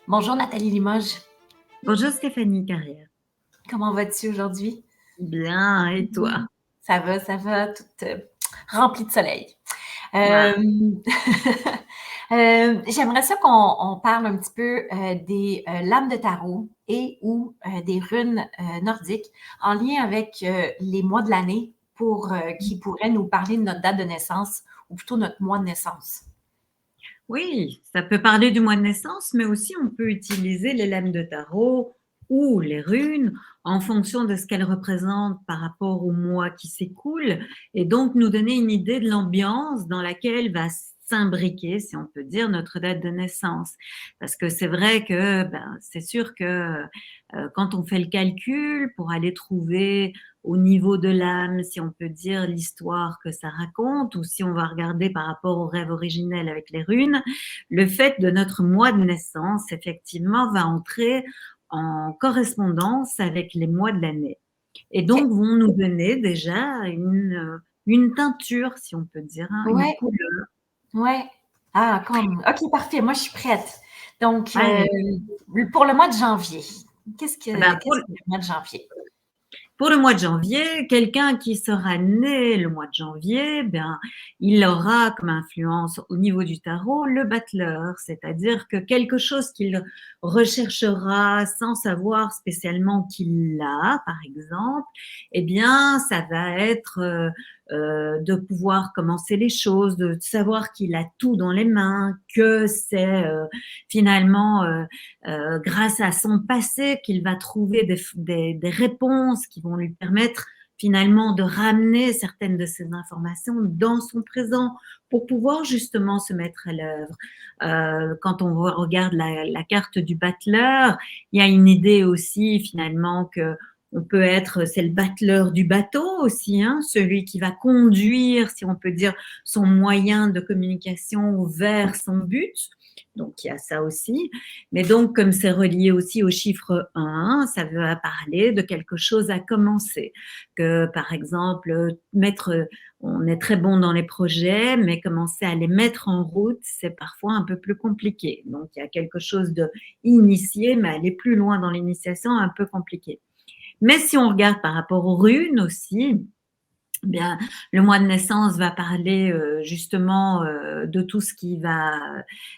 Bonjour Nathalie Limoges. Bonjour Stéphanie Carrière. Comment vas-tu aujourd'hui? Bien, et toi? Ça va, toute remplie de soleil. Ah, J'aimerais ça qu'on parle un petit peu des lames de tarot et ou des runes nordiques en lien avec les mois de l'année pour qui pourraient nous parler de notre date de naissance ou plutôt notre mois de naissance. oui, ça peut parler du mois de naissance, mais aussi on peut utiliser les lames de tarot ou les runes en fonction de ce qu'elles représentent par rapport au mois qui s'écoule et donc nous donner une idée de l'ambiance dans laquelle va s'imbriquer, si on peut dire, notre date de naissance. Parce que c'est vrai que c'est sûr que quand on fait le calcul pour aller trouver au niveau de l'âme, si on peut dire l'histoire que ça raconte, ou si on va regarder par rapport au rêve originel avec les runes, le fait de notre mois de naissance, effectivement, va entrer en correspondance avec les mois de l'année. Et OK. donc, vont nous donner déjà une teinture, si on peut dire, hein, une Ouais, couleur. ouais. Ah, comme. OK, parfait. Moi, je suis prête. Donc, Allez, pour le mois de janvier, ben, qu'est-ce que le mois de janvier? pour le mois de janvier, quelqu'un qui sera né le mois de janvier, bien, il aura comme influence au niveau du tarot le battleur, c'est-à-dire que quelque chose qu'il recherchera sans savoir spécialement qu'il l'a, par exemple, eh bien, ça va être de pouvoir commencer les choses, de savoir qu'il a tout dans les mains, que c'est finalement grâce à son passé qu'il va trouver des réponses qui vont lui permettre finalement de ramener certaines de ces informations dans son présent pour pouvoir justement se mettre à l'œuvre. Quand on regarde la carte du battleur, il y a une idée aussi finalement que on peut être, c'est le battleur du bateau aussi, hein, celui qui va conduire, si on peut dire, son moyen de communication vers son but. Donc il y a ça aussi. Mais donc, comme c'est relié aussi au chiffre 1, ça veut parler de quelque chose à commencer. Que, par exemple, on est très bon dans les projets, mais commencer à les mettre en route, c'est parfois un peu plus compliqué. Donc, il y a quelque chose de initié, mais aller plus loin dans l'initiation, un peu compliqué. Mais si on regarde par rapport aux runes aussi, bien, le mois de naissance va parler justement de tout ce qui va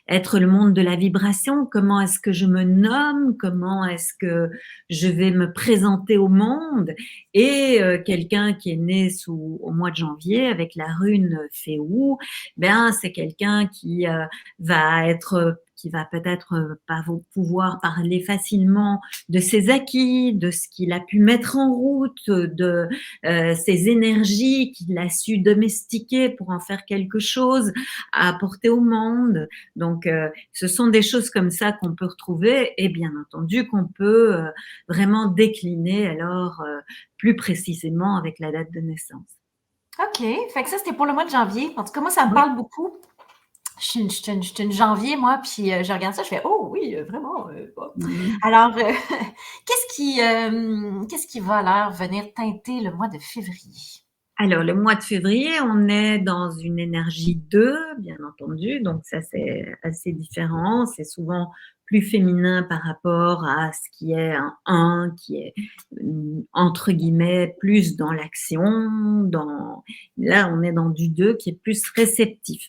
être le monde de la vibration. Comment est-ce que je me nomme? Comment est-ce que je vais me présenter au monde? Et quelqu'un qui est né au mois de janvier avec la rune Féou, ben c'est quelqu'un qui va peut-être pas pouvoir parler facilement de ses acquis, de ce qu'il a pu mettre en route, de ces énergies qu'il a su domestiquer pour en faire quelque chose à apporter au monde. Donc, ce sont des choses comme ça qu'on peut retrouver et bien entendu qu'on peut vraiment décliner alors plus précisément avec la date de naissance. OK. Fait que ça, c'était pour le mois de janvier. En tout cas, moi, ça me Oui. parle beaucoup. Je suis une janvier, moi, puis je regarde ça, je fais oh oui, vraiment. Bon. Mhm. Alors, qu'est-ce qui va alors venir teinter le mois de février? Alors, le mois de février, on est dans une énergie 2, bien entendu, donc ça c'est assez différent. C'est souvent plus féminin par rapport à ce qui est un 1, qui est entre guillemets plus dans l'action. Là, on est dans du 2 qui est plus réceptif.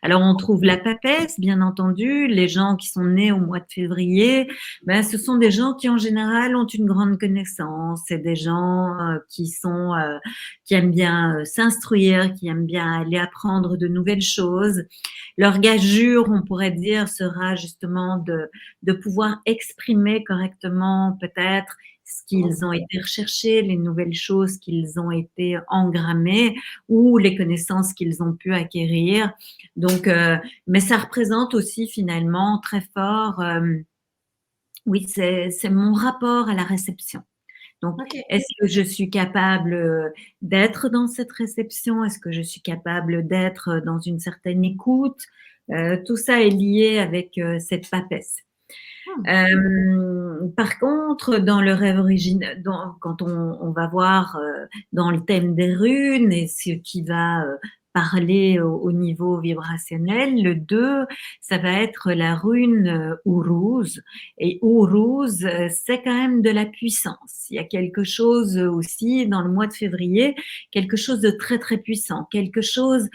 Alors, on trouve la papesse, bien entendu. Les gens qui sont nés au mois de février, ben, ce sont des gens qui en général ont une grande connaissance. C'est des gens qui aiment bien s'instruire, qui aiment bien aller apprendre de nouvelles choses. Leur gageure, on pourrait dire, sera justement de pouvoir exprimer correctement peut-être ce qu'ils ont été recherchés, les nouvelles choses qu'ils ont été engrammées ou les connaissances qu'ils ont pu acquérir. Donc, mais ça représente aussi finalement très fort, oui, c'est mon rapport à la réception. Donc, OK. est-ce que je suis capable d'être dans cette réception? Est-ce que je suis capable d'être dans une certaine écoute? Tout ça est lié avec cette papesse. Par contre, dans le rêve original, quand on va voir dans le thème des runes et ce qui va parler au niveau vibrationnel, le 2, ça va être la rune Uruz. Et Uruz, c'est quand même de la puissance. Il y a quelque chose aussi dans le mois de février, quelque chose de très très puissant, quelque chose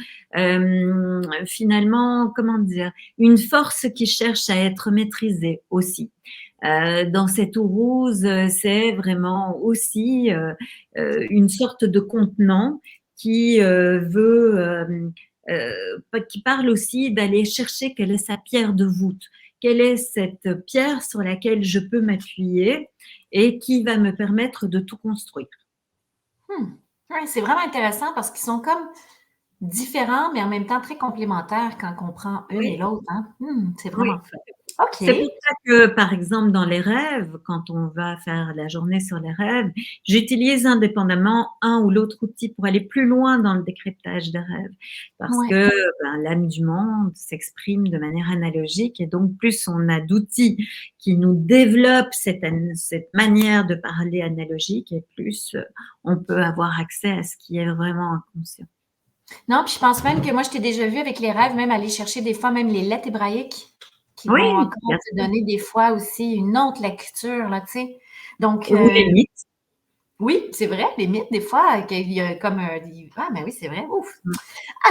finalement, comment dire, une force qui cherche à être maîtrisée aussi. Dans cette Uruz, c'est vraiment aussi une sorte de contenant qui qui parle aussi d'aller chercher quelle est sa pierre de voûte, quelle est cette pierre sur laquelle je peux m'appuyer et qui va me permettre de tout construire. Ouais, c'est vraiment intéressant parce qu'ils sont comme différents, mais en même temps très complémentaires quand on prend une et Oui, l'autre. Hein? C'est oui. vraiment fun. OK. C'est pour ça que, par exemple, dans les rêves, quand on va faire la journée sur les rêves, j'utilise indépendamment un ou l'autre outil pour aller plus loin dans le décryptage des rêves. Parce Ouais. que l'âme du monde s'exprime de manière analogique et donc plus on a d'outils qui nous développent cette manière de parler analogique et plus on peut avoir accès à ce qui est vraiment inconscient. Non, puis je pense même que moi, je t'ai déjà vu avec les rêves, même aller chercher des fois même les lettres hébraïques qui Oui, vont encore bien te sûr. donner des fois aussi une autre lecture, là, tu sais. Donc, Ou les mythes. oui, c'est vrai, les mythes, des fois, qu'il y a comme ah, mais oui, c'est vrai, ouf.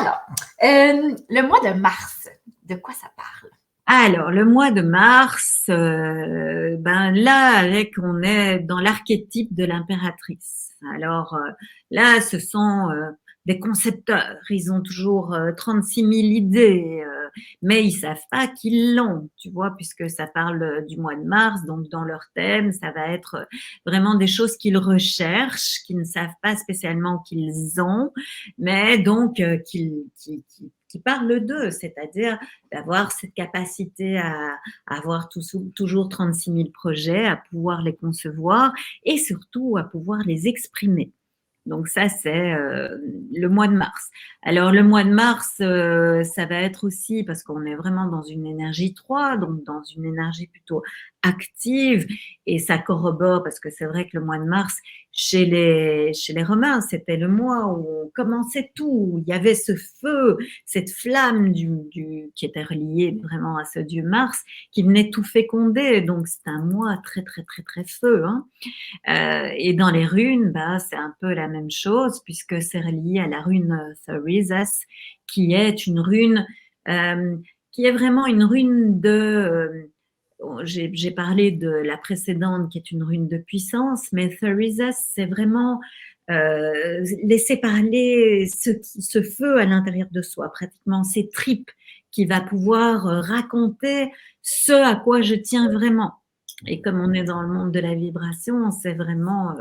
Alors, le mois de mars, de quoi ça parle? Alors, le mois de mars, ben là, avec, on est dans l'archétype de l'impératrice. Alors là, ce sont des concepteurs. Ils ont toujours 36 000 idées, mais ils savent pas qu'ils l'ont, tu vois, puisque ça parle du mois de mars. Donc, dans leur thème, ça va être vraiment des choses qu'ils recherchent, qu'ils ne savent pas spécialement qu'ils ont, mais donc qui parlent d'eux, c'est-à-dire d'avoir cette capacité à avoir toujours 36 000 projets, à pouvoir les concevoir et surtout à pouvoir les exprimer. Donc ça, c'est le mois de mars. Alors le mois de mars, ça va être aussi, parce qu'on est vraiment dans une énergie 3, donc dans une énergie plutôt active, et ça corrobore, parce que c'est vrai que le mois de mars, chez les Romains, c'était le mois où on commençait tout, où il y avait ce feu, cette flamme qui était reliée vraiment à ce dieu Mars, qui venait tout féconder. Donc c'est un mois très, très, très, très feu, hein. Et dans les runes, bah, c'est un peu la même chose puisque c'est relié à la rune Theresa's, qui est une rune qui est vraiment une rune de j'ai parlé de la précédente qui est une rune de puissance, mais Theresa's, c'est vraiment laisser parler ce feu à l'intérieur de soi, pratiquement ces tripes qui va pouvoir raconter ce à quoi je tiens vraiment. Et comme on est dans le monde de la vibration, c'est vraiment,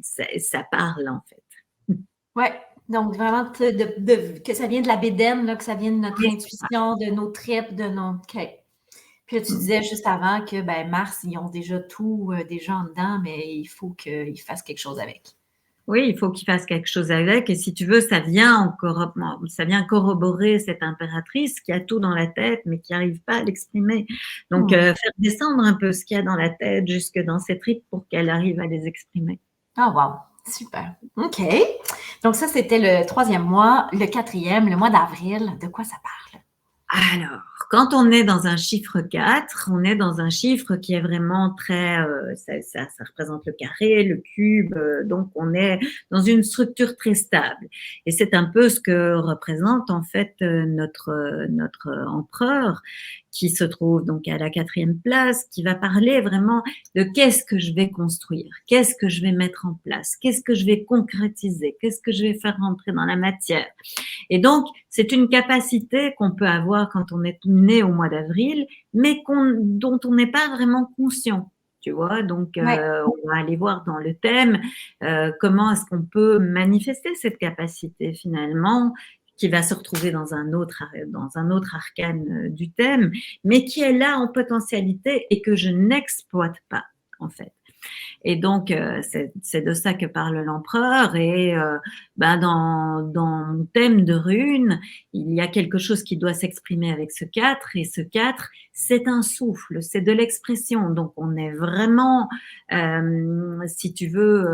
ça parle en fait. Ouais. Donc, vraiment, que ça vient de la bédaine, là, que ça vient de notre Oui, intuition, de nos tripes, de nos. OK. Puis là, tu disais juste avant que ben, Mars, ils ont déjà tout déjà en dedans, mais il faut qu'ils fassent quelque chose avec. oui, il faut qu'il fasse quelque chose avec. Et si tu veux, ça vient corroborer cette impératrice qui a tout dans la tête, mais qui n'arrive pas à l'exprimer. Donc, faire descendre un peu ce qu'il y a dans la tête jusque dans ses tripes pour qu'elle arrive à les exprimer. Ah, wow. Super. OK. Donc, ça, c'était le 3e mois. Le 4e, le mois d'avril, de quoi ça parle? Alors, quand on est dans un chiffre 4, on est dans un chiffre qui est vraiment très, ça représente le carré, le cube, donc on est dans une structure très stable. Et c'est un peu ce que représente en fait notre empereur qui se trouve donc à la 4e place, qui va parler vraiment de qu'est-ce que je vais construire, qu'est-ce que je vais mettre en place, qu'est-ce que je vais concrétiser, qu'est-ce que je vais faire rentrer dans la matière. Et donc, c'est une capacité qu'on peut avoir quand on est né au mois d'avril, mais dont on n'est pas vraiment conscient. Tu vois, donc Ouais. on va aller voir dans le thème comment est-ce qu'on peut manifester cette capacité finalement qui va se retrouver dans un autre arcane du thème, mais qui est là en potentialité et que je n'exploite pas en fait. Et donc, c'est de ça que parle l'empereur. Et dans mon thème de rune, il y a quelque chose qui doit s'exprimer avec ce 4. Et ce 4, c'est un souffle, c'est de l'expression. Donc, on est vraiment, si tu veux,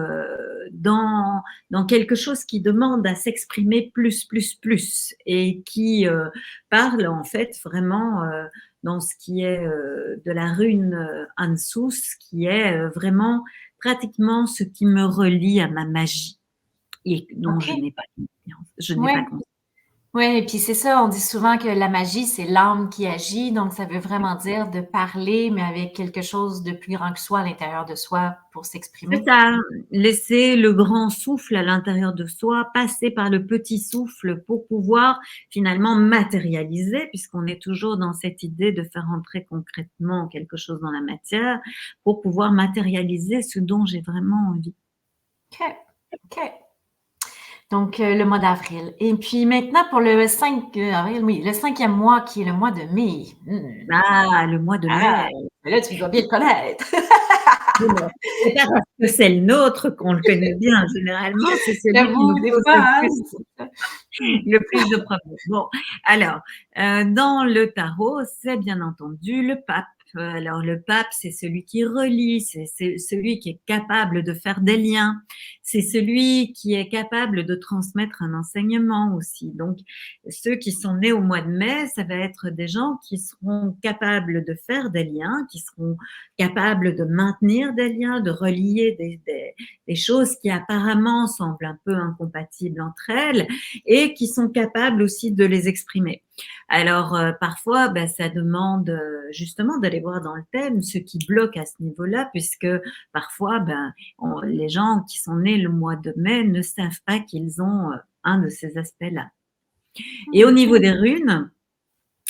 dans quelque chose qui demande à s'exprimer plus, et qui parle en fait vraiment dans ce qui est de la rune Ansus, qui est vraiment pratiquement ce qui me relie à ma magie et dont je OK. n'ai pas conscience. Je n'ai pas Ouais. conscience. Ouais, et puis c'est ça, on dit souvent que la magie, c'est l'âme qui agit, donc ça veut vraiment dire de parler, mais avec quelque chose de plus grand que soi à l'intérieur de soi pour C'est s'exprimer. ça, laisser le grand souffle à l'intérieur de soi, passer par le petit souffle pour pouvoir finalement matérialiser, puisqu'on est toujours dans cette idée de faire entrer concrètement quelque chose dans la matière, pour pouvoir matérialiser ce dont j'ai vraiment envie. OK. OK. Donc, le mois d'avril. Et puis maintenant, pour le 5 avril, oui, le 5e mois qui est le mois de mai. Ah, le mois de Ah, mai. là, tu dois bien le connaître. Non, c'est pas parce que c'est le nôtre qu'on le connaît bien. Généralement, c'est celui qui nous J'avoue, des pose fois, hein, le plus de problèmes. Bon, alors, dans le tarot, c'est bien entendu le pape. Alors, le pape, c'est celui qui relie, c'est celui qui est capable de faire des liens, c'est celui qui est capable de transmettre un enseignement aussi. Donc, ceux qui sont nés au mois de mai, ça va être des gens qui seront capables de faire des liens, qui seront capables de maintenir des liens, de relier des choses qui apparemment semblent un peu incompatibles entre elles, et qui sont capables aussi de les exprimer. Alors, parfois, ça demande justement d'aller voir dans le thème ce qui bloque à ce niveau-là, puisque parfois, les gens qui sont nés le mois de mai ne savent pas qu'ils ont un de ces aspects-là. Et au niveau des runes,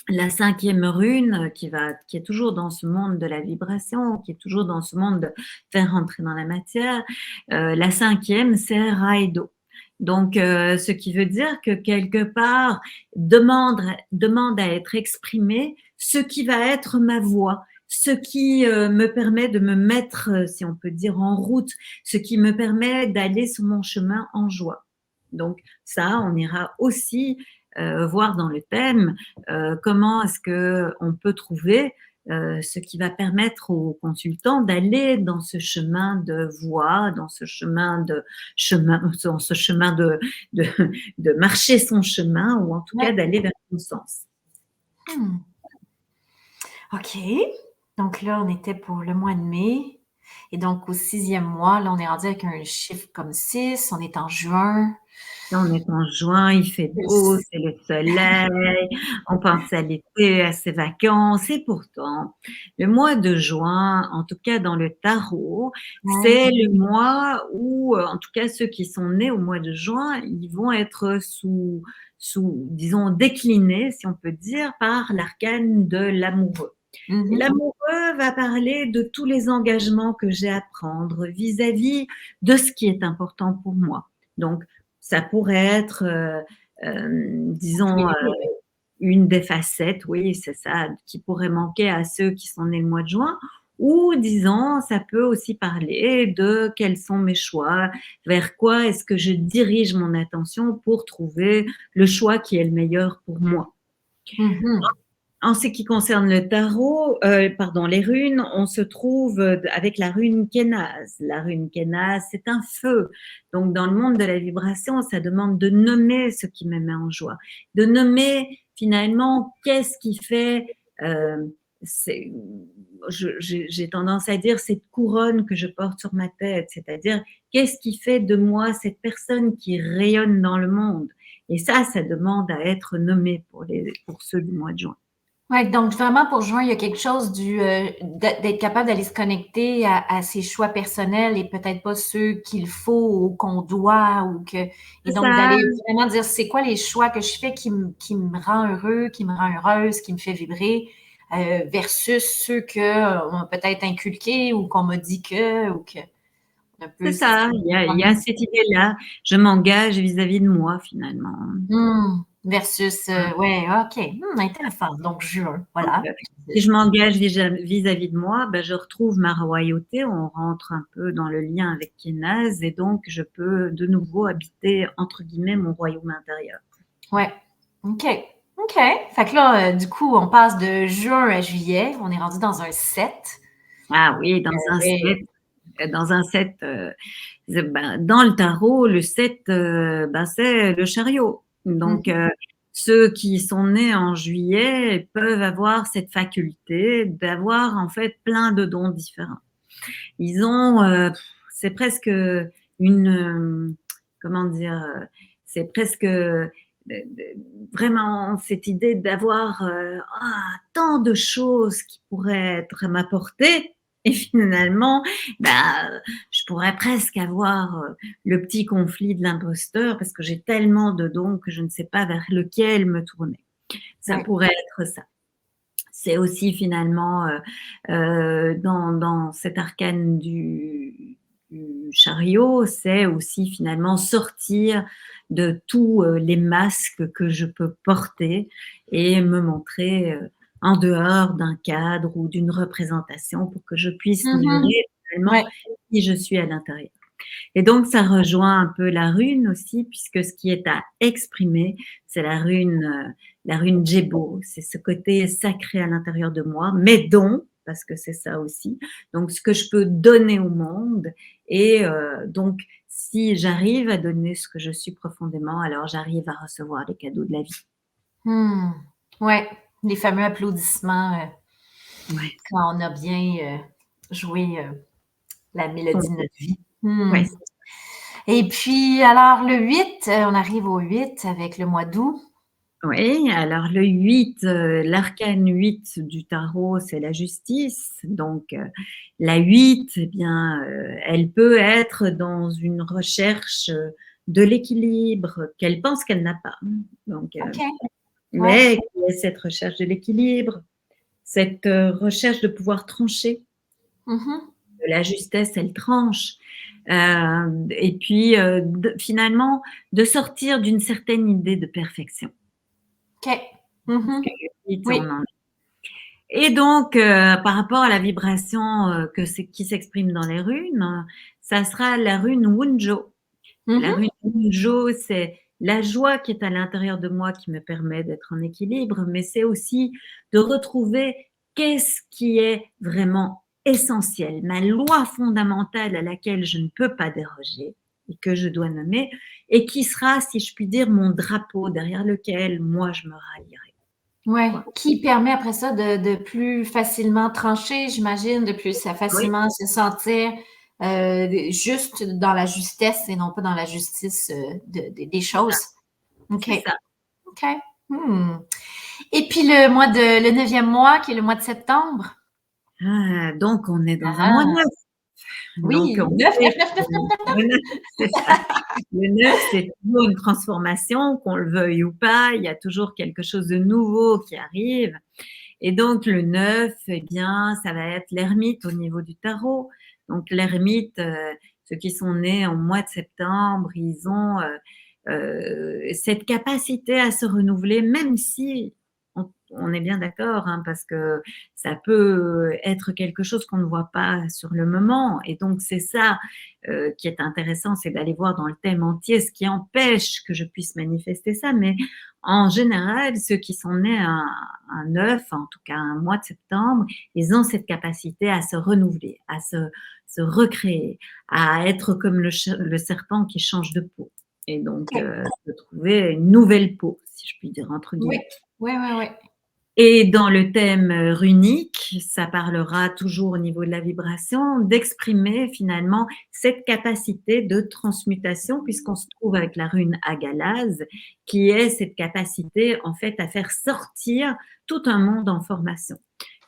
la 5e rune qui est toujours dans ce monde de la vibration, qui est toujours dans ce monde de faire rentrer dans la matière, la 5e, c'est Raido. Donc, ce qui veut dire que quelque part, demande à être exprimé ce qui va être ma voix, ce qui me permet de me mettre, si on peut dire, en route, ce qui me permet d'aller sur mon chemin en joie. Donc, ça, on ira aussi voir dans le thème comment est-ce qu'on peut trouver ce qui va permettre aux consultants d'aller dans ce chemin de voie, dans ce chemin de marcher son chemin, ou en tout cas ouais. d'aller vers son sens. OK. Donc là, on était pour le mois de mai. Et donc, au 6e mois, là, on est rendu avec un chiffre comme 6. On est en juin. Là, on est en juin, il fait beau, c'est le soleil, on pense à l'été, à ses vacances. Et pourtant, le mois de juin, en tout cas dans le tarot, Ouais. c'est le mois où, en tout cas ceux qui sont nés au mois de juin, ils vont être disons, déclinés, si on peut dire, par l'arcane de l'amoureux. Et l'amoureux va parler de tous les engagements que j'ai à prendre vis-à-vis de ce qui est important pour moi. Donc, ça pourrait être, disons, une des facettes, oui, c'est ça, qui pourrait manquer à ceux qui sont nés le mois de juin. Ou, disons, ça peut aussi parler de quels sont mes choix, vers quoi est-ce que je dirige mon attention pour trouver le choix qui est le meilleur pour moi. En ce qui concerne le tarot, les runes, on se trouve avec la rune Kénaz. La rune Kénaz, c'est un feu. Donc, dans le monde de la vibration, ça demande de nommer ce qui me met en joie, de nommer finalement qu'est-ce qui fait, j'ai tendance à dire cette couronne que je porte sur ma tête, c'est-à-dire qu'est-ce qui fait de moi cette personne qui rayonne dans le monde. Et ça demande à être nommé pour ceux du mois de juin. Ouais, donc vraiment pour juin, il y a quelque chose d'être capable d'aller se connecter à ses choix personnels et peut-être pas ceux qu'il faut ou qu'on doit et donc Ça, d'aller vraiment dire c'est quoi les choix que je fais qui me rend heureux, qui me rend heureuse, qui me fait vibrer, versus ceux que on m'a peut-être inculqués ou qu'on m'a dit ou que un peu. c'est ça, il y a cette idée-là. Je m'engage vis-à-vis de moi, finalement. Versus, ouais, OK. Intéressant. Donc, juin, Donc, voilà. si je m'engage vis-à-vis de moi, ben, je retrouve ma royauté, on rentre un peu dans le lien avec Kénaz et donc je peux de nouveau habiter, entre guillemets, mon royaume intérieur. Ouais. OK. OK. Fait que là, du coup, on passe de juin à juillet. On est rendu dans un 7. Ah oui, Oui. dans un 7, ben, dans le tarot, le 7, ben, c'est le chariot. Donc, Mhm. ceux qui sont nés en juillet peuvent avoir cette faculté d'avoir en fait plein de dons différents. Ils ont, c'est presque comment dire, c'est presque vraiment cette idée d'avoir tant de choses qui pourraient être à ma portée. Et finalement, bah, je pourrais presque avoir le petit conflit de l'imposteur parce que j'ai tellement de dons que je ne sais pas vers lequel me tourner. Ça Ouais. pourrait être ça. C'est aussi finalement dans cet arcane du chariot, c'est aussi finalement sortir de tous les masques que je peux porter et me montrer en dehors d'un cadre ou d'une représentation pour que je puisse Mhm. livrer finalement Ouais. qui je suis à l'intérieur. Et donc, ça rejoint un peu la rune aussi, puisque ce qui est à exprimer, c'est la rune Djebo. C'est ce côté sacré à l'intérieur de moi, mes dons, parce que c'est ça aussi. Donc, ce que je peux donner au monde. Et donc, si j'arrive à donner ce que je suis profondément, alors j'arrive à recevoir les cadeaux de la vie. Ouais. Les fameux applaudissements Ouais. quand on a bien joué la mélodie de notre vie. Ouais. Et puis, alors, le 8, on arrive au 8 avec le mois d'août. Oui, alors le 8, l'arcane 8 du tarot, c'est la justice. Donc, la 8, eh bien, elle peut être dans une recherche de l'équilibre qu'elle pense qu'elle n'a pas. Donc, OK. Ouais. mais qui est cette recherche de l'équilibre, cette recherche de pouvoir trancher. Mhm. La justesse, elle tranche. Et puis, finalement, de sortir d'une certaine idée de perfection. OK. Parce que Mhm. le 8, Oui. on en Et donc, par rapport à la vibration qui s'exprime dans les runes, ça sera la rune Wunjo. La Mhm. rune Wunjo, c'est la joie qui est à l'intérieur de moi qui me permet d'être en équilibre, mais c'est aussi de retrouver qu'est-ce qui est vraiment essentiel, ma loi fondamentale à laquelle je ne peux pas déroger et que je dois nommer, et qui sera, si je puis dire, mon drapeau derrière lequel moi je me rallierai. Ouais. Voilà. Qui permet après ça de plus facilement trancher, j'imagine, de plus Oui, facilement se sentir juste dans la justesse et non pas dans la justice des choses. OK. c'est ça. OK. Hmm. Et puis le 9e mois, qui est le mois de septembre. Ah, donc on est dans un mois Ah, neuf. Donc oui, on 9, sait 9, 9, 9, 9, 9, 9. le 9, c'est ça. Le 9, c'est toujours une transformation, qu'on le veuille ou pas, il y a toujours quelque chose de nouveau qui arrive. Et donc le 9, eh bien, ça va être l'ermite au niveau du tarot. Donc l'ermite, ceux qui sont nés en mois de septembre, ils ont cette capacité à se renouveler, même si on est bien d'accord, hein, parce que ça peut être quelque chose qu'on ne voit pas sur le moment. Et donc c'est ça qui est intéressant, c'est d'aller voir dans le thème entier ce qui empêche que je puisse manifester ça. Mais en général, ceux qui sont nés un 9, en tout cas un mois de septembre, ils ont cette capacité à se renouveler, à se recréer, à être comme le serpent qui change de peau. Et donc, OK. de trouver une nouvelle peau, si je puis dire, entre Oui, guillemets. oui, oui, oui. Et dans le thème runique, ça parlera toujours au niveau de la vibration, d'exprimer finalement cette capacité de transmutation, puisqu'on se trouve avec la rune Agalaz, qui est cette capacité en fait à faire sortir tout un monde en formation.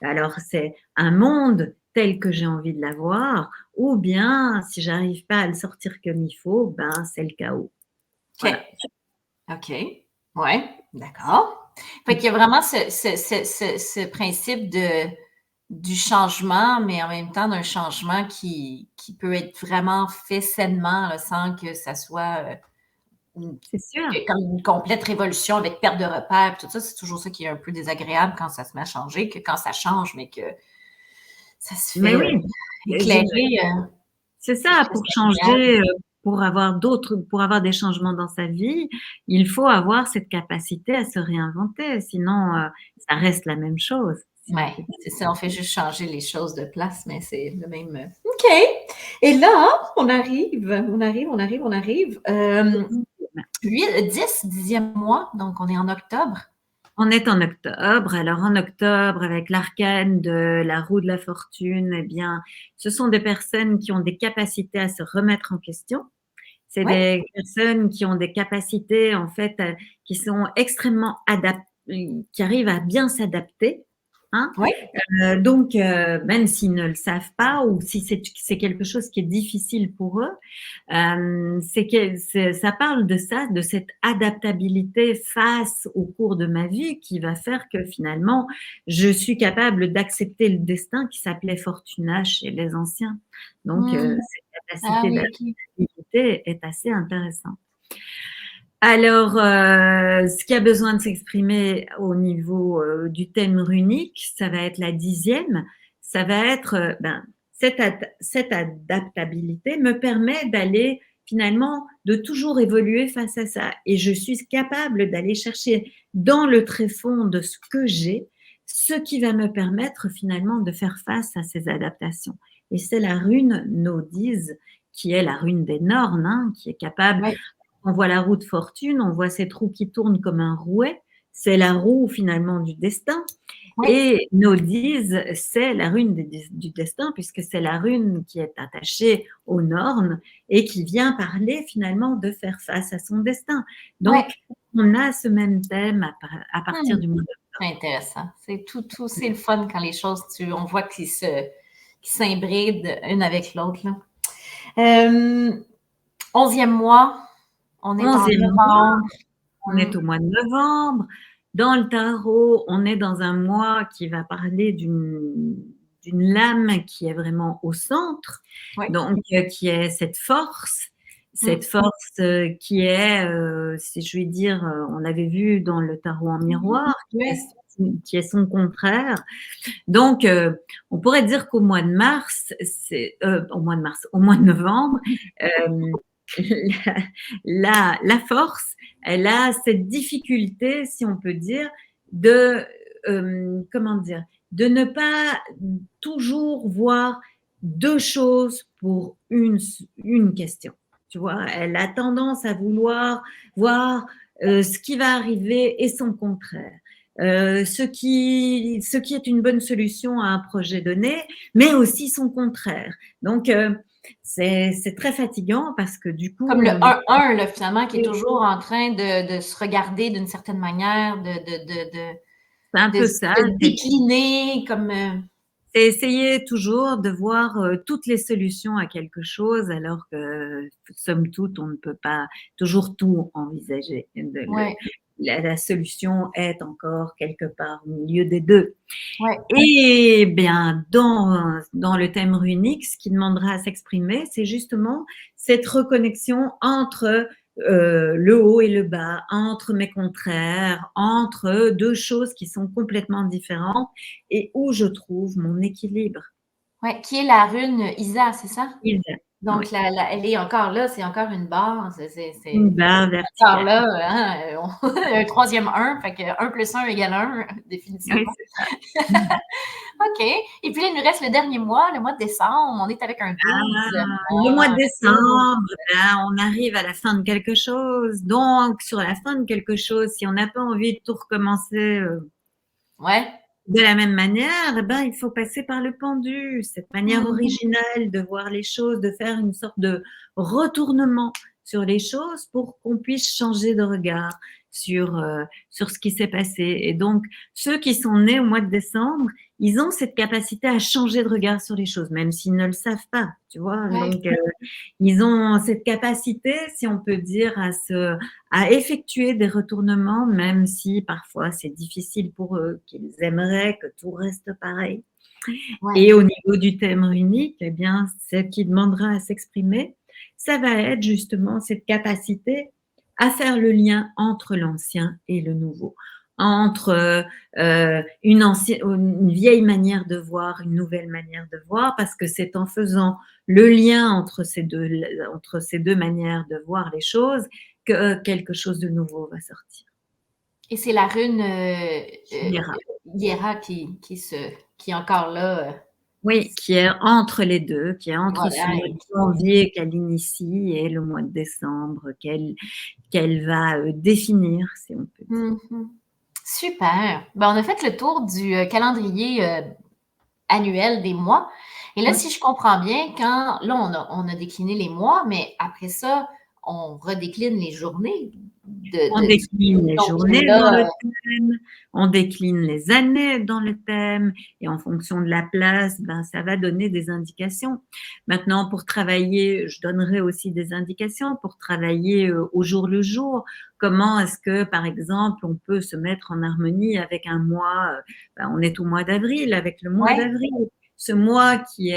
Alors c'est un monde tel que j'ai envie de l'avoir, ou bien si j'arrive pas à le sortir comme il faut, ben c'est le chaos. OK. Voilà. OK. Ouais, d'accord. Fait qu'il y a vraiment ce principe du changement, mais en même temps d'un changement qui peut être vraiment fait sainement, là, sans que ça soit C'est sûr. comme une complète révolution avec perte de repères, tout ça, c'est toujours ça qui est un peu désagréable quand ça se met à changer, que quand ça change, mais que ça se Mais fait oui, éclairer. c'est ça, pour changer, pour avoir des changements dans sa vie, il faut avoir cette capacité à se réinventer, sinon ça reste la même chose. Oui, c'est ça, on fait juste changer les choses de place, mais c'est le même. OK. Et là, on arrive. 10e mois, donc on est en octobre. On est en octobre. Alors en octobre, avec l'arcane de la roue de la fortune, eh bien, ce sont des personnes qui ont des capacités à se remettre en question. C'est Oui, des personnes qui ont des capacités, en fait, qui sont extrêmement adaptées, qui arrivent à bien s'adapter. Hein. oui. Donc, même s'ils ne le savent pas ou si c'est quelque chose qui est difficile pour eux, ça parle de ça, de cette adaptabilité face au cours de ma vie qui va faire que finalement, je suis capable d'accepter le destin qui s'appelait Fortuna chez les anciens. Donc, cette Ah capacité oui, OK. d'adaptabilité est assez intéressante. Alors, ce qui a besoin de s'exprimer au niveau du thème runique, ça va être la 10e. Ça va être, cette adaptabilité me permet d'aller finalement de toujours évoluer face à ça. Et je suis capable d'aller chercher dans le tréfonds de ce que j'ai, ce qui va me permettre finalement de faire face à ces adaptations. Et c'est la rune Nodiz, qui est la rune des Nornes, hein, qui est capable Oui, on voit la roue de fortune, on voit cette roue qui tourne comme un rouet. C'est la roue finalement du destin. oui, Et Nodiz, c'est la rune du destin, puisque c'est la rune qui est attachée aux nornes et qui vient parler finalement de faire face à son destin. oui. Donc, on a ce même thème à partir du mois C'est intéressant. C'est c'est le fun quand les choses, on voit qu'ils s'imbriquent une avec l'autre, là. 11e mois, on est en 11e mois. novembre. On est au mois de novembre. Dans le tarot, on est dans un mois qui va parler d'une lame qui est vraiment au centre, Oui. donc qui est cette force qui est, si je vais dire, on avait vu dans le tarot en miroir, Oui. qui est son contraire. Donc, on pourrait dire qu'au mois de mars, au mois de novembre, euh, la force, elle a cette difficulté, si on peut dire, de comment dire, de ne pas toujours voir deux choses pour une question. Tu vois, elle a tendance à vouloir voir ce qui va arriver et son contraire. Ce qui est une bonne solution à un projet donné, mais aussi son contraire. Donc, c'est très fatigant parce que du coup, Comme le on est 1-1, là, finalement, qui est toujours en train de se regarder d'une certaine manière, c'est un de peu ça. se décliner comme. C'est essayer toujours de voir toutes les solutions à quelque chose, alors que, somme toute, on ne peut pas toujours tout envisager. Ouais, La solution est encore quelque part au milieu des deux. ouais, Et bien, dans le thème runique, ce qui demandera à s'exprimer, c'est justement cette reconnexion entre le haut et le bas, entre mes contraires, entre deux choses qui sont complètement différentes et où je trouve mon équilibre. ouais. Qui est la rune Isa, c'est ça? Oui, Donc, elle est encore là, c'est encore une barre. une C'est barre encore verticale. là, hein, un troisième 1, fait que 1 plus 1 égale 1, Oui, définitivement. c'est ça. OK. Et puis là, il nous reste le dernier mois, le mois de décembre. On est avec un 12. Le mois de Ah, 12. décembre, ben, on arrive à la fin de quelque chose. Donc, sur la fin de quelque chose, si on n'a pas envie de tout recommencer Ouais. de la même manière, eh ben, il faut passer par le pendu, cette manière Mhm. originale de voir les choses, de faire une sorte de retournement sur les choses pour qu'on puisse changer de regard sur ce qui s'est passé. Et donc, ceux qui sont nés au mois de décembre, ils ont cette capacité à changer de regard sur les choses, même s'ils ne le savent pas, tu vois. Ouais. Donc, ils ont cette capacité, si on peut dire, à effectuer des retournements, même si parfois c'est difficile pour eux, qu'ils aimeraient que tout reste pareil. Ouais. Et au niveau du thème unique, eh bien, ce qui demandera à s'exprimer, ça va être justement cette capacité à faire le lien entre l'ancien et le nouveau, entre une vieille manière de voir, une nouvelle manière de voir, parce que c'est en faisant le lien entre ces deux manières de voir les choses que quelque chose de nouveau va sortir. Et c'est la rune Hiera. Hiera qui est encore là. Oui, qui est entre les deux, qui est entre ce Voilà. mois de janvier qu'elle initie et le mois de décembre qu'elle va définir, si on peut dire. Super. Ben, on a fait le tour du calendrier annuel des mois. Et là, Oui. si je comprends bien, là, on a décliné les mois, mais après ça, on redécline les journées On du décline les donc journées dans là, le thème, on décline les années dans le thème, et en fonction de la place, ben, ça va donner des indications. Maintenant, pour travailler, je donnerai aussi des indications pour travailler au jour le jour. Comment est-ce que, par exemple, on peut se mettre en harmonie avec un mois, ben, on est au mois d'avril, avec le mois ouais. d'avril, ce mois qui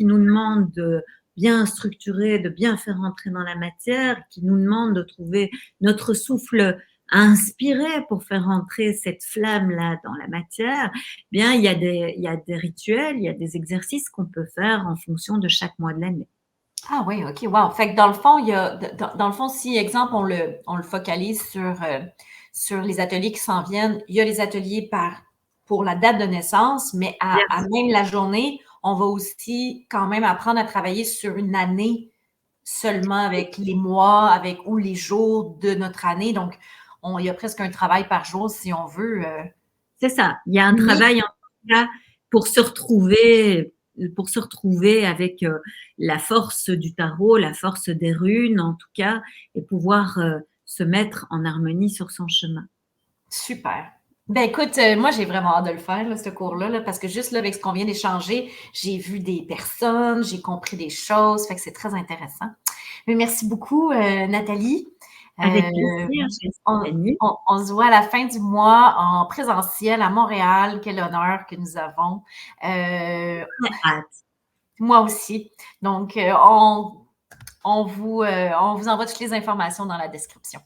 nous demande de bien structurer, de bien faire entrer dans la matière, qui nous demande de trouver notre souffle inspiré pour faire entrer cette flamme-là dans la matière, bien, il y a des rituels, il y a des exercices qu'on peut faire en fonction de chaque mois de l'année. Ah oui, OK, wow. Fait que dans le fond, dans le fond, si, exemple, on le focalise sur les ateliers qui s'en viennent, il y a les ateliers pour la date de naissance, mais Bien à même la journée, on va aussi quand même apprendre à travailler sur une année seulement avec les mois, avec ou les jours de notre année. Donc, il y a presque un travail par jour, si on veut. C'est ça. Il y a un Unique. travail en tout cas pour se retrouver avec la force du tarot, la force des runes en tout cas, et pouvoir se mettre en harmonie sur son chemin. Super. Ben écoute, moi j'ai vraiment hâte de le faire, là, ce cours-là, là, parce que juste là, avec ce qu'on vient d'échanger, j'ai vu des personnes, j'ai compris des choses, fait que c'est très intéressant. Mais merci beaucoup, Nathalie. Avec Euh, plaisir, Stéphanie. on se voit à la fin du mois en présentiel à Montréal. Quel honneur que nous avons. Très hâte. Moi aussi. Donc, on vous envoie toutes les informations dans la description.